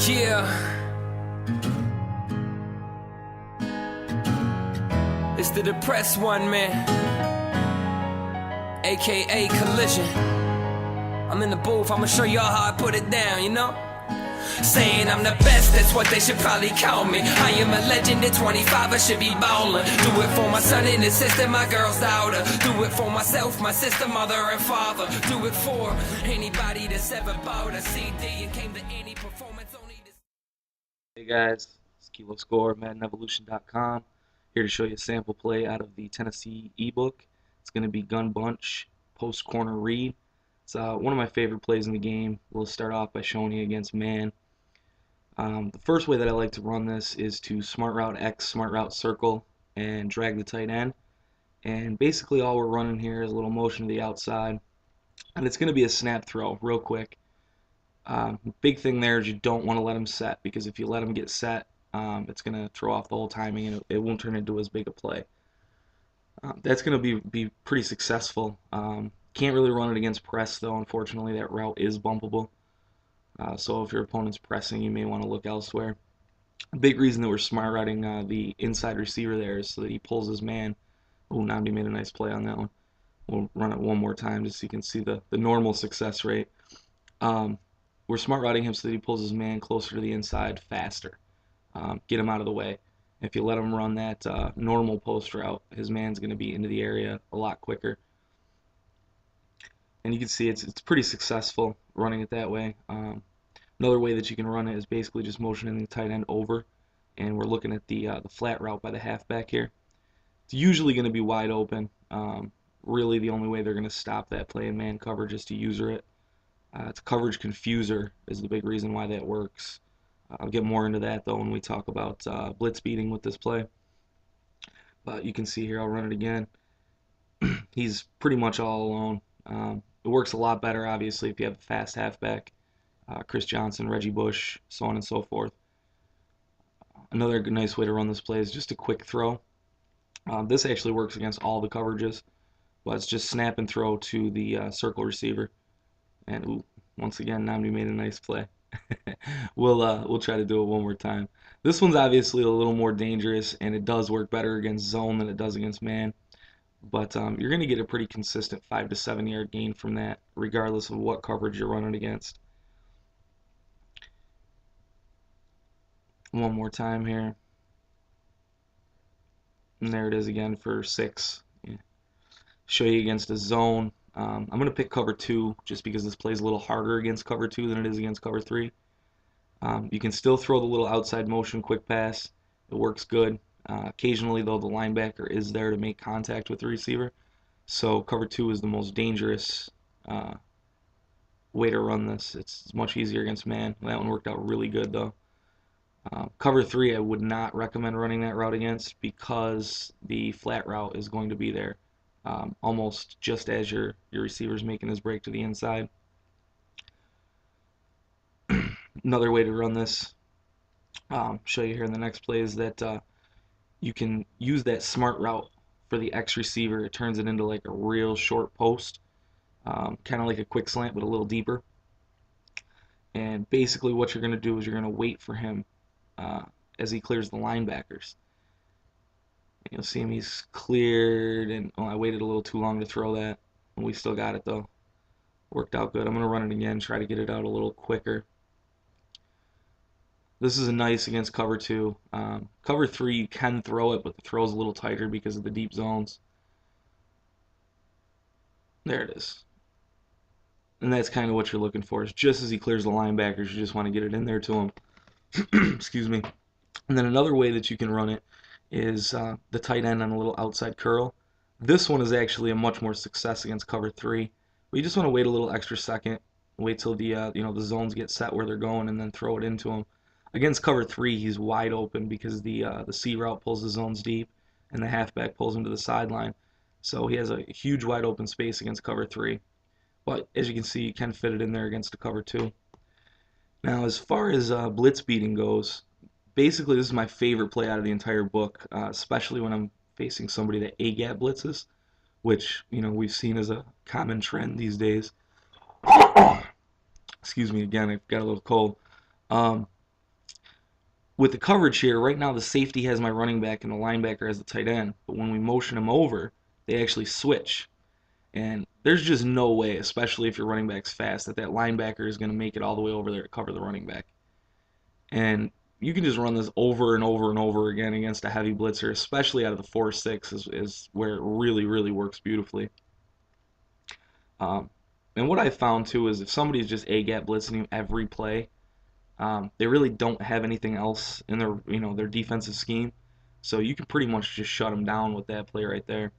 Yeah. It's the depressed one, man. AKA Kollision. I'm in the booth, I'ma show y'all how I put it down, you know? Saying I'm the best, that's what they should probably call me. I am a legend at 25, I should be ballin'. Do it for my son and his sister, my girl's daughter. Do it for myself, my sister, mother and father. Do it for anybody that's ever bought a CD and came to any performance only. Hey guys, it's Kilo Score, maddenevolution.com. Here to show you a sample play out of the Tennessee eBook. It's going to be gun bunch, post corner read. It's one of my favorite plays in the game. We'll start off by showing you against man. The first way that I like to run this is to smart route X, smart route circle, and drag the tight end. And basically all we're running here is a little motion to the outside. And it's going to be a snap throw real quick. Big thing there is you don't want to let him set, because if you let him get set, it's going to throw off the whole timing and it won't turn into as big a play. That's going to be pretty successful. Can't really run it against press though, unfortunately. That route is bumpable. So if your opponent's pressing, you may want to look elsewhere. A big reason that we're smart routing the inside receiver there is so that he pulls his man. Oh, Namdi made a nice play on that one. We'll run it one more time just so you can see the normal success rate. We're smart routing him so that he pulls his man closer to the inside faster. Get him out of the way. If you let him run that normal post route, his man's going to be into the area a lot quicker. And you can see it's pretty successful running it that way. Another way that you can run it is basically just motioning the tight end over, and we're looking at the flat route by the halfback here. It's usually going to be wide open. Really, the only way they're going to stop that play in man coverage is to user it. It's a coverage confuser is the big reason why that works. I'll get more into that though when we talk about blitz beating with this play. But you can see here, I'll run it again. He's pretty much all alone. It works a lot better, obviously, if you have a fast halfback, Chris Johnson, Reggie Bush, so on and so forth. Another nice way to run this play is just a quick throw. This actually works against all the coverages, but it's just snap and throw to the circle receiver. And ooh, once again, Namdi made a nice play. We'll try to do it one more time. This one's obviously a little more dangerous, and it does work better against zone than it does against man. But you're going to get a pretty consistent 5 to 7 yard gain from that, regardless of what coverage you're running against. One more time here. And there it is again for 6. Yeah. Show you against a zone. I'm going to pick cover 2 just because this plays a little harder against cover 2 than it is against cover 3. You can still throw the little outside motion quick pass. It works good. Occasionally, though, the linebacker is there to make contact with the receiver. So cover 2 is the most dangerous way to run this. It's much easier against man. That one worked out really good, though. Cover 3, I would not recommend running that route against because the flat route is going to be there almost just as your receiver's making his break to the inside. Another way to run this, show you here in the next play, is that you can use that smart route for the X receiver. It turns it into like a real short post, kind of like a quick slant but a little deeper. And basically what you're going to do is you're going to wait for him as he clears the linebackers. And you'll see him, he's cleared, and oh, I waited a little too long to throw that. And we still got it though. Worked out good. I'm going to run it again, try to get it out a little quicker. This is a nice against cover 2. Cover 3, you can throw it, but the throw's a little tighter because of the deep zones. There it is. And that's kind of what you're looking for. Is just as he clears the linebackers, you just want to get it in there to him. Excuse me. And then another way that you can run it is the tight end on a little outside curl. This one is actually a much more success against cover 3. But you just want to wait a little extra second, wait till the the zones get set where they're going, and then throw it into him. Against cover 3, he's wide open because the C route pulls the zones deep, and the halfback pulls him to the sideline. So he has a huge wide open space against cover 3. But as you can see, you can fit it in there against the cover 2. Now, as far as blitz beating goes, basically this is my favorite play out of the entire book, especially when I'm facing somebody that A-gap blitzes, which we've seen as a common trend these days. Excuse me again, I've got a little cold. with the coverage here, right now the safety has my running back and the linebacker has the tight end. But when we motion them over, they actually switch. And there's just no way, especially if your running back's fast, that linebacker is going to make it all the way over there to cover the running back. And you can just run this over and over and over again against a heavy blitzer, especially out of the 4-6 is where it really, really works beautifully. And what I found too is if somebody's just A-gap blitzing you every play, they really don't have anything else in their their defensive scheme, so you can pretty much just shut them down with that play right there.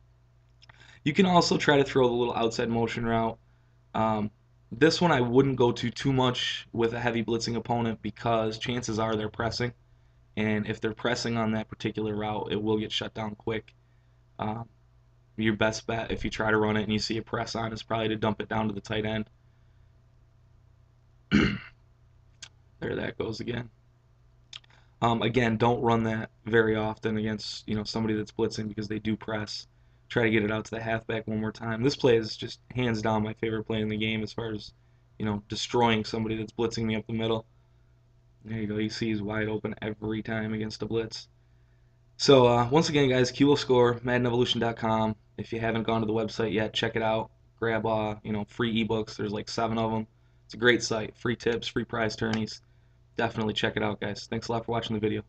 You can also try to throw the little outside motion route. This one I wouldn't go to too much with a heavy blitzing opponent because chances are they're pressing, and if they're pressing on that particular route, it will get shut down quick. Your best bet if you try to run it and you see a press on is probably to dump it down to the tight end. There that goes again. Again, don't run that very often against somebody that's blitzing because they do press. Try to get it out to the halfback one more time. This play is just hands down my favorite play in the game as far as destroying somebody that's blitzing me up the middle. There you go. You see he's wide open every time against a blitz. So once again, guys, Kilo Score, maddenevolution.com. If you haven't gone to the website yet, check it out. Grab free ebooks. There's like 7 of them. It's a great site. Free tips, free prize tourneys. Definitely check it out, guys. Thanks a lot for watching the video.